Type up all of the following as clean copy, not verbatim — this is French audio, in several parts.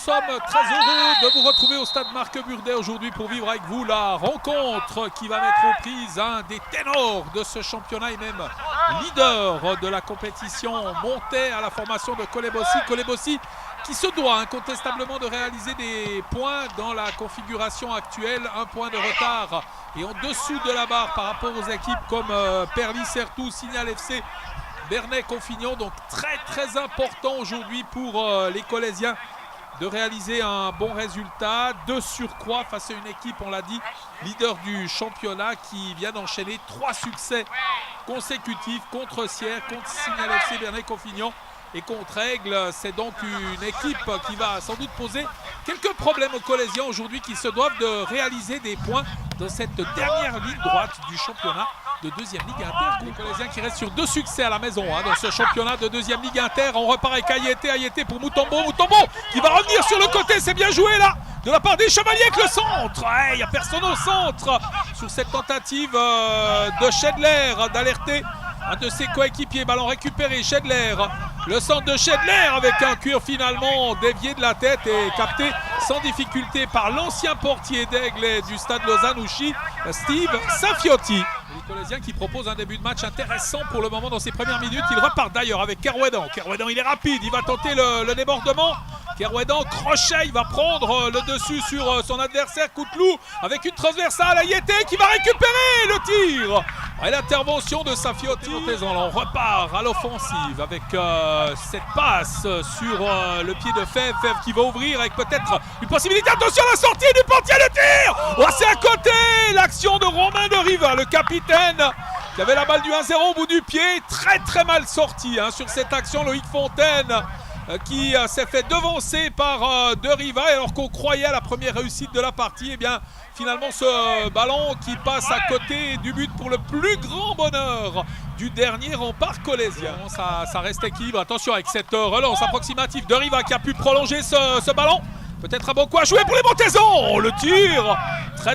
sommes très heureux de vous retrouver au stade Marc-Burdet aujourd'hui pour vivre avec vous la rencontre qui va mettre aux prises un des ténors de ce championnat et même leader de la compétition monté à la formation de Kolebossi. Kolebossi qui se doit incontestablement de réaliser des points dans la configuration actuelle. Un point de retard et en dessous de la barre par rapport aux équipes comme Perlis, Certoux, Signal FC, Bernay-Confignon. Donc très important aujourd'hui pour les Colésiens de réaliser un bon résultat de surcroît face à une équipe, on l'a dit, leader du championnat qui vient d'enchaîner 3 succès consécutifs contre Sierre, contre Signal FC, Bernay-Confignon et contre Aigle. C'est donc une équipe qui va sans doute poser quelques problèmes aux Colésiens aujourd'hui qui se doivent de réaliser des points dans cette dernière ligne droite du championnat de deuxième Ligue Inter. Les Colésiens qui restent sur 2 succès à la maison dans ce championnat de deuxième Ligue Inter. On repart avec Ayete pour Mutombo. Mutombo qui va revenir sur le côté, c'est bien joué là de la part des Chevaliers avec le centre. Il n'y a personne au centre sur cette tentative de Schedler d'alerter un de ses coéquipiers. Ballon récupéré, Schedler. Le centre de Schedler avec un cuir finalement dévié de la tête et capté sans difficulté par l'ancien portier d'Aigle et du stade Lausanne-Ouchy, Steve Safiotti. Les Colésiens qui proposent un début de match intéressant pour le moment dans ses premières minutes. Il repart d'ailleurs avec Kerouédan. Kerouédan il est rapide, il va tenter le débordement. Kerouédan, crochet, il va prendre le dessus sur son adversaire Couteloup avec une transversale. Ayete qui va récupérer le tir. Et l'intervention de Safiotti. On repart à l'offensive avec cette passe sur le pied de Fèvre. Fèvre qui va ouvrir avec peut-être une possibilité. Attention à la sortie du portier, le tir. Oh, c'est à côté. L'action de Romain de Riva, le capitaine qui avait la balle du 1-0 au bout du pied. Très mal sorti sur cette action. Loïc Fontaine qui s'est fait devancer par De Riva, alors qu'on croyait à la première réussite de la partie. Et bien finalement ce ballon qui passe à côté du but pour le plus grand bonheur du dernier rempart colésien. Ça reste équilibre. Attention avec cette relance approximative. De Riva qui a pu prolonger ce ballon. Peut-être un bon coup à jouer pour les Montaisons. Oh, le tir.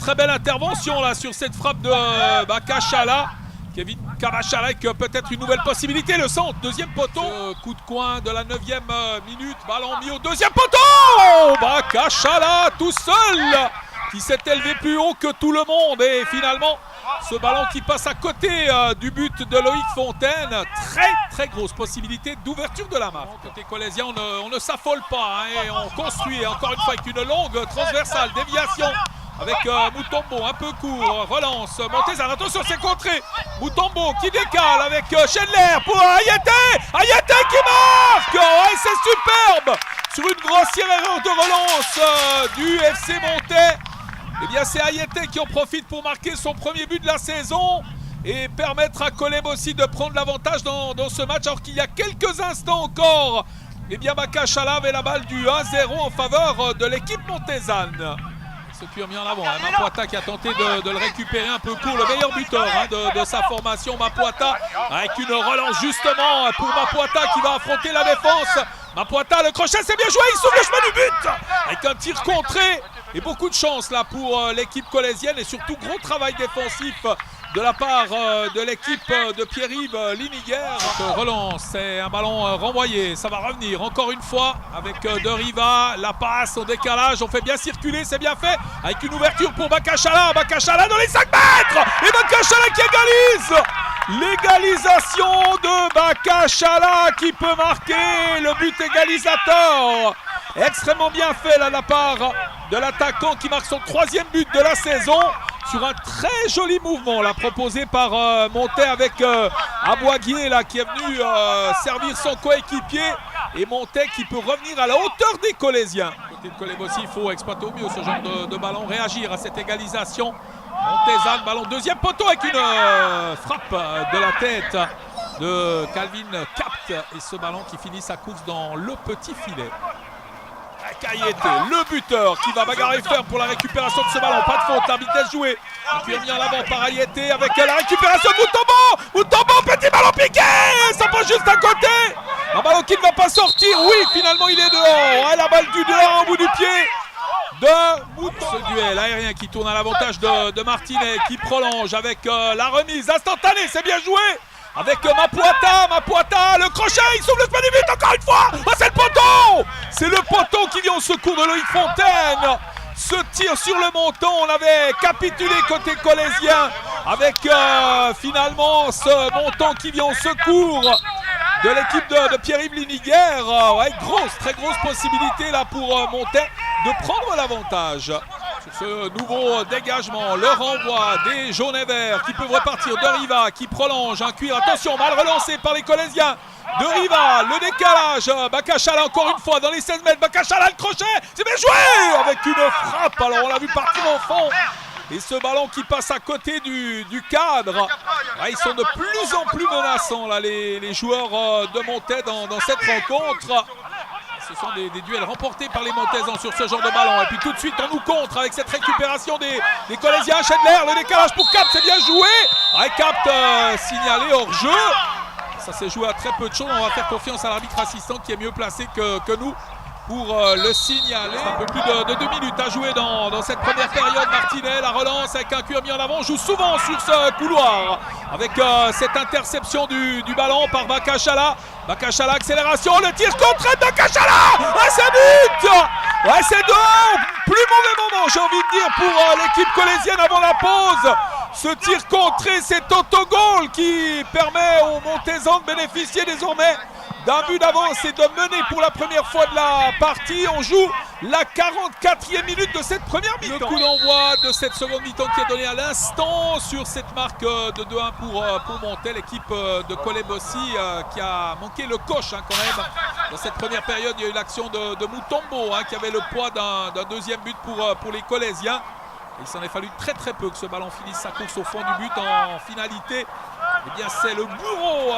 Très belle intervention là sur cette frappe de Bakachala. Kevin Kamachala avec peut-être une nouvelle possibilité. Le centre, deuxième poteau. Coup de coin de la 9e minute. Ballon mis au deuxième poteau. Bakachala tout seul qui s'est élevé plus haut que tout le monde. Et finalement, ce ballon qui passe à côté du but de Loïc Fontaine. Très grosse possibilité d'ouverture de la marque. Côté colésien, on ne s'affole pas et on construit encore une fois avec une longue transversale, déviation. Avec Mutombo, un peu court, relance, Montezan, attention c'est contré. Mutombo qui décale avec Schedler pour Ayete. Ayete qui marque. Oh, et c'est superbe. Sur une grossière erreur de relance du FC Montais. Eh bien c'est Ayete qui en profite pour marquer son premier but de la saison et permettre à Kolebossi de prendre l'avantage dans ce match, alors qu'il y a quelques instants encore, eh bien Bakachala avait la balle du 1-0 en faveur de l'équipe montésane. Ce cuir mis en avant, Mapuata qui a tenté de le récupérer un peu court, le meilleur buteur de sa formation, Mapuata, avec une relance justement pour Mapuata qui va affronter la défense. Mapuata, le crochet, c'est bien joué, il s'ouvre le chemin du but avec un tir contré et beaucoup de chance là pour l'équipe colésienne et surtout gros travail défensif de la part de l'équipe de Pierre-Yves Liniguer. Relance, c'est un ballon renvoyé, ça va revenir encore une fois avec De Riva, la passe au décalage, on fait bien circuler, c'est bien fait, avec une ouverture pour Bakachala, Bakachala dans les 5 mètres, et Bakachala qui égalise. L'égalisation de Bakachala qui peut marquer le but égalisateur. Extrêmement bien fait là de la part de l'attaquant qui marque son 3e but de la saison. Sur un très joli mouvement là, proposé par Montais avec Abouaguier là, qui est venu servir son coéquipier. Et Montais qui peut revenir à la hauteur des Colésiens. Côté de Kolebossi, il faut exploiter au mieux ce genre de ballon, réagir à cette égalisation. Montezan, ballon deuxième poteau avec une frappe de la tête de Calvin Capt. Et ce ballon qui finit sa course dans le petit filet. Ayete, le buteur qui va bagarrer ferme pour la récupération de ce ballon. Pas de faute, l'arbitre laisse jouer. Qui est mis en avant par Ayete avec la récupération de Mutombo. Mutombo, petit ballon piqué. Ça passe juste à côté. Un ballon qui ne va pas sortir. Oui, finalement il est dehors. La balle du dehors au bout du pied de Mutombo. Ce duel aérien qui tourne à l'avantage de Martinet qui prolonge avec la remise instantanée. C'est bien joué avec Mapuata, le crochet, il s'ouvre le span du but encore une fois. Ah, c'est le poteau! C'est le poteau qui vient au secours de Loïc Fontaine. Ce tir sur le montant, on avait capitulé côté colésien avec finalement ce montant qui vient au secours de l'équipe de Pierre-Yves Liniguère. Ouais, très grosse possibilité là pour Montet de prendre l'avantage. Sur ce nouveau dégagement, le renvoi des jaunes et verts qui peuvent repartir. De Riva qui prolonge un cuir. Attention, mal relancé par les Colésiens. De Riva, le décalage. Bakachala encore une fois dans les 16 mètres. Bakachala, le crochet. C'est bien joué avec une frappe. Alors on l'a vu partir au fond. Et ce ballon qui passe à côté du cadre. Ouais, ils sont de plus en plus menaçants là, les joueurs de Montet dans cette rencontre. Ce sont des duels remportés par les Montaisans sur ce genre de ballon. Et puis tout de suite, on nous contre avec cette récupération des Colésiens. Schindler, le décalage pour Capt, c'est bien joué. Ouais, Capt signalé hors jeu. Ça s'est joué à très peu de choses. On va faire confiance à l'arbitre assistant qui est mieux placé que nous pour le signaler. Un peu plus de 2 minutes à jouer dans cette première période. Martinet, la relance avec un cuir mis en avant. Joue souvent sur ce couloir avec cette interception du ballon par Bakachala. Bakachala, accélération, le tir contre Bakachala. Ah, c'est but. Ouais, c'est deux. Plus mauvais moment, j'ai envie de dire, pour l'équipe colésienne avant la pause. Ce tir contré, c'est autogol qui permet aux Montaisans de bénéficier désormais d'un but d'avance et de mener pour la première fois de la partie. On joue la 44e minute de cette première mi-temps. Le coup d'envoi de cette seconde mi-temps qui est donné à l'instant sur cette marque de 2-1 pour Montet. L'équipe de Colebossi qui a manqué le coche quand même. Dans cette première période, il y a eu l'action de Mutombo qui avait le poids d'un deuxième but pour les Colésiens. Il s'en est fallu très peu que ce ballon finisse sa course au fond du but en finalité. Eh bien, c'est le bourreau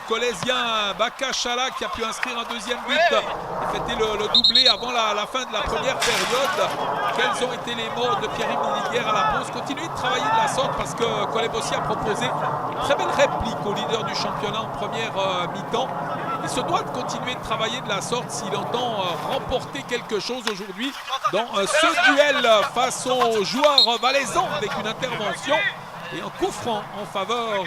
colésien Bakachala qui a pu inscrire un deuxième but et fêter le doublé avant la fin de la première période. Quels ont été les mots de Pierre-Yves Liniguère à la pause? Continuez de travailler de la sorte parce que Colebossi a proposé une très belle réplique au leader du championnat en première mi-temps. Il se doit de continuer de travailler de la sorte s'il entend remporter quelque chose aujourd'hui dans ce duel face aux joueurs valaisans avec une intervention et un coup franc en faveur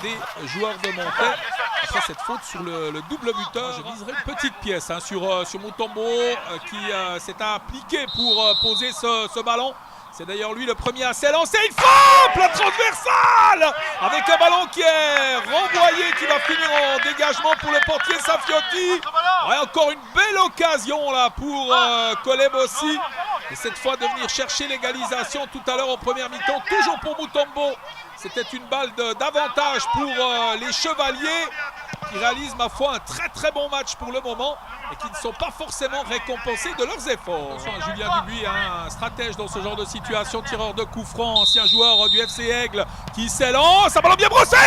des joueurs de Montet. Après cette faute sur le double buteur, je viserai une petite pièce sur Mutombo qui s'est appliqué pour poser ce ballon. C'est d'ailleurs lui le premier à s'élancer. Il frappe la transversale avec un ballon qui est renvoyé, qui va finir en dégagement pour le portier Safiotti. Ouais, encore une belle occasion là pour Colebossi. Et cette fois de venir chercher l'égalisation tout à l'heure en première mi-temps, toujours pour Mutombo. C'était une balle d'avantage pour les Chevaliers qui réalisent ma foi un très bon match pour le moment et qui ne sont pas forcément récompensés de leurs efforts. Julien Dubuis, un stratège dans ce genre de situation, tireur de coup franc, ancien joueur du FC Aigle qui s'élance, un ballon bien brossé.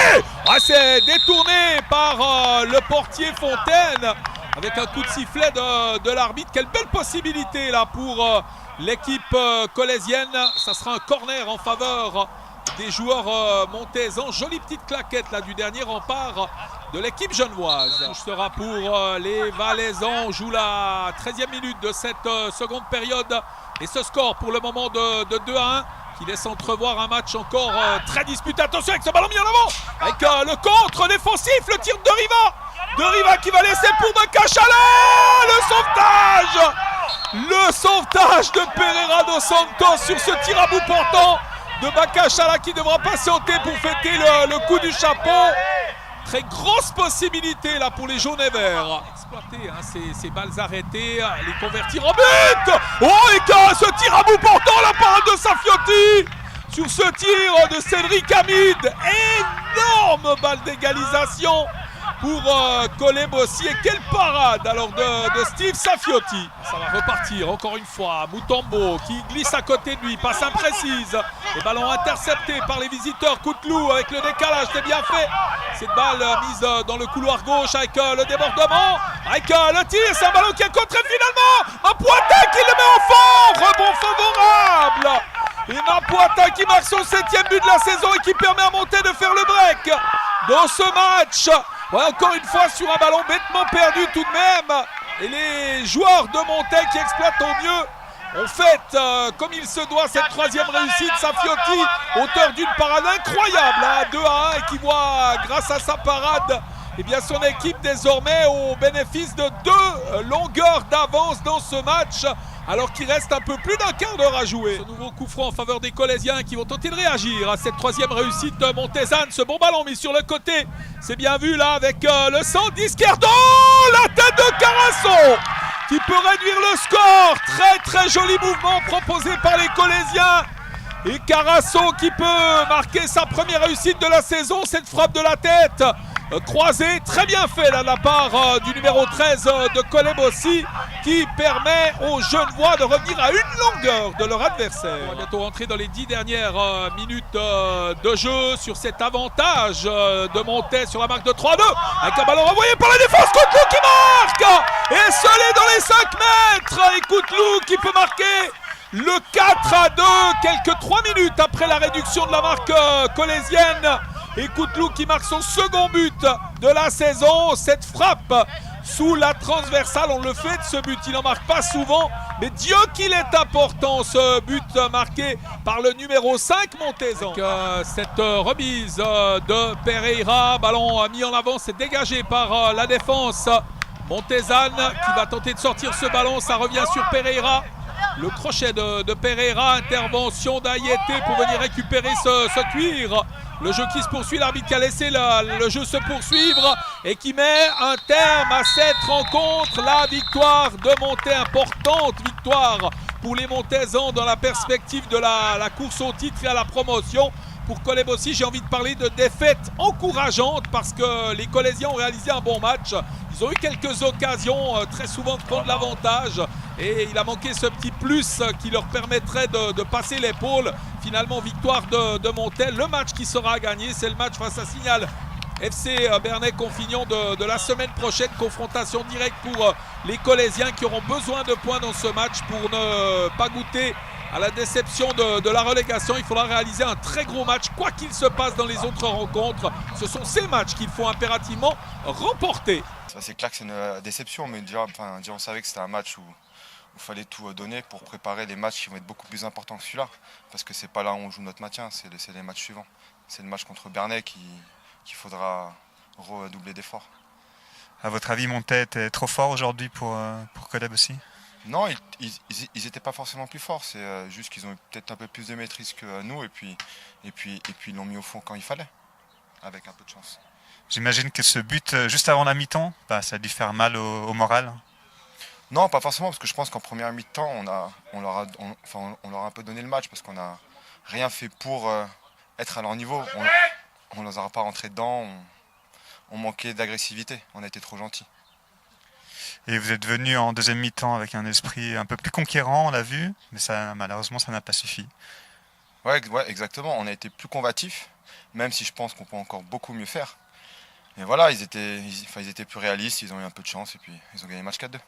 C'est détourné par le portier Fontaine avec un coup de sifflet de l'arbitre. Quelle belle possibilité là pour l'équipe colésienne. Ça sera un corner en faveur des joueurs montaisans. Jolie petite claquette là du dernier rempart de l'équipe genevoise. La touche sera pour les Valaisans. On joue la 13e minute de cette seconde période. Et ce score pour le moment de 2-1 qui laisse entrevoir un match encore très disputé. Attention avec ce ballon mis en avant avec le contre défensif, le tir de Riva. De Riva qui va laisser pour Bakachala. Le sauvetage de Pereira dos Santos sur ce tir à bout portant de Bakachala qui devra patienter pour fêter le coup du chapeau. Très grosse possibilité là pour les jaunes et verts. Exploiter ces balles arrêtées, les convertir en but. Oh, et ce tir à bout portant, la parade de Safiotti sur ce tir de Cédric Hamid. Énorme balle d'égalisation pour Colebossi. Et quelle parade alors de Steve Safiotti. Ça va repartir encore une fois. Mutombo qui glisse à côté de lui, passe imprécise. Les ballons interceptés par les visiteurs. Couteloup avec le décalage, c'est bien fait. Cette balle mise dans le couloir gauche avec le débordement. Avec le tir, c'est un ballon qui est contré finalement. Mapuata qui le met au fond. Rebond favorable. Et Mapuata qui marque son 7e but de la saison et qui permet à Montet de faire le break dans ce match. Ouais, encore une fois sur un ballon bêtement perdu tout de même. Et les joueurs de Montet qui exploitent au mieux ont fait comme il se doit cette 3e réussite. Safiotti, auteur d'une parade incroyable à 2-1 qui voit, grâce à sa parade, eh bien son équipe désormais au bénéfice de 2 longueurs d'avance dans ce match, alors qu'il reste un peu plus d'un quart d'heure à jouer. Ce nouveau coup franc en faveur des Colésiens qui vont tenter de réagir à cette 3e réussite de Montezan. Ce bon ballon mis sur le côté, c'est bien vu là avec le centre d'Izquierdo, la tête de Carasso qui peut réduire le score. Très joli mouvement proposé par les Colésiens. Et Carasso qui peut marquer sa première réussite de la saison. Cette frappe de la tête croisée, très bien fait là, de la part du numéro 13 de Colebossi, qui permet aux Genevois de revenir à une longueur de leur adversaire. On va bientôt rentrer dans les 10 dernières minutes de jeu sur cet avantage de Montez sur la marque de 3-2, avec un ballon renvoyé par la défense. Couteloup qui marque et scellé dans les 5 mètres. Et Couteloup qui peut marquer le 4-2 quelques 3 minutes après la réduction de la marque colésienne. Et Couteloup qui marque son second but de la saison. Cette frappe sous la transversale, on le fait de ce but, il n'en marque pas souvent, mais Dieu qu'il est important ce but marqué par le numéro 5 Montezan. Cette remise de Pereira, ballon mis en avant, c'est dégagé par la défense. Montezan qui va tenter de sortir ce ballon, ça revient sur Pereira. Le crochet de Pereira, intervention d'Ayete pour venir récupérer ce cuir. Le jeu qui se poursuit, l'arbitre qui a laissé le jeu se poursuivre et qui met un terme à cette rencontre. La victoire de Montez, importante victoire pour les Montezans dans la perspective de la course au titre et à la promotion. Pour Colebossi, j'ai envie de parler de défaite encourageante parce que les Colésiens ont réalisé un bon match. Ils ont eu quelques occasions très souvent de prendre l'avantage et il a manqué ce petit plus qui leur permettrait de passer l'épaule. Finalement, victoire de Montez. Le match qui sera gagné, c'est le match face à Signal FC Bernay-Confignon de la semaine prochaine. Confrontation directe pour les Colésiens qui auront besoin de points dans ce match pour ne pas goûter à la déception de la relégation. Il faudra réaliser un très gros match, quoi qu'il se passe dans les autres rencontres. Ce sont ces matchs qu'il faut impérativement remporter. C'est clair que c'est une déception, mais déjà on savait que c'était un match où il fallait tout donner pour préparer les matchs qui vont être beaucoup plus importants que celui-là. Parce que c'est pas là où on joue notre maintien, c'est les matchs suivants. C'est le match contre Bernay qu'il faudra redoubler d'efforts. À votre avis, Montez était trop fort aujourd'hui pour Colebossi ? Non, ils n'étaient pas forcément plus forts, c'est juste qu'ils ont peut-être un peu plus de maîtrise que nous et puis ils l'ont mis au fond quand il fallait, avec un peu de chance. J'imagine que ce but juste avant la mi-temps, ça a dû faire mal au moral. Non, pas forcément, parce que je pense qu'en première mi-temps, on leur a un peu donné le match parce qu'on n'a rien fait pour être à leur niveau. On ne les aura pas rentrés dedans, on manquait d'agressivité, on a été trop gentils. Et vous êtes venu en deuxième mi-temps avec un esprit un peu plus conquérant, on l'a vu, mais malheureusement ça n'a pas suffi. Ouais, exactement, on a été plus combatifs, même si je pense qu'on peut encore beaucoup mieux faire. Mais voilà, ils étaient plus réalistes, ils ont eu un peu de chance et puis ils ont gagné le match 4-2.